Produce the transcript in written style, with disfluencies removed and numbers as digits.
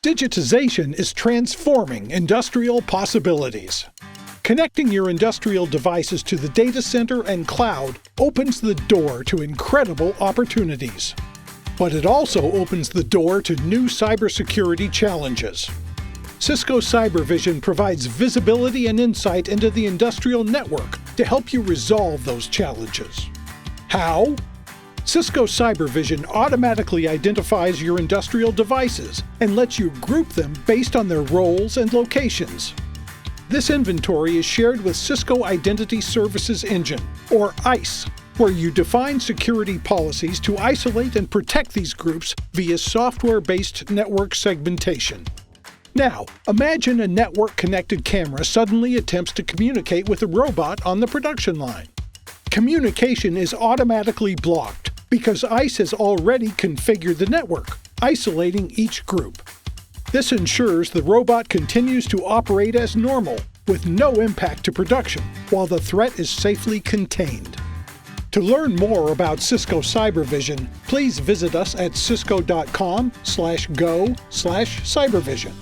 Digitization is transforming industrial possibilities. Connecting your industrial devices to the data center and cloud opens the door to incredible opportunities. But it also opens the door to new cybersecurity challenges. Cisco CyberVision provides visibility and insight into the industrial network to help you resolve those challenges. How? Cisco CyberVision automatically identifies your industrial devices and lets you group them based on their roles and locations. This inventory is shared with Cisco Identity Services Engine, or ISE, where you define security policies to isolate and protect these groups via software-based network segmentation. Now, imagine a network-connected camera suddenly attempts to communicate with a robot on the production line. Communication is automatically blocked because ISE has already configured the network, isolating each group. This ensures the robot continues to operate as normal, with no impact to production, while the threat is safely contained. To learn more about Cisco CyberVision, please visit us at cisco.com/go/cybervision.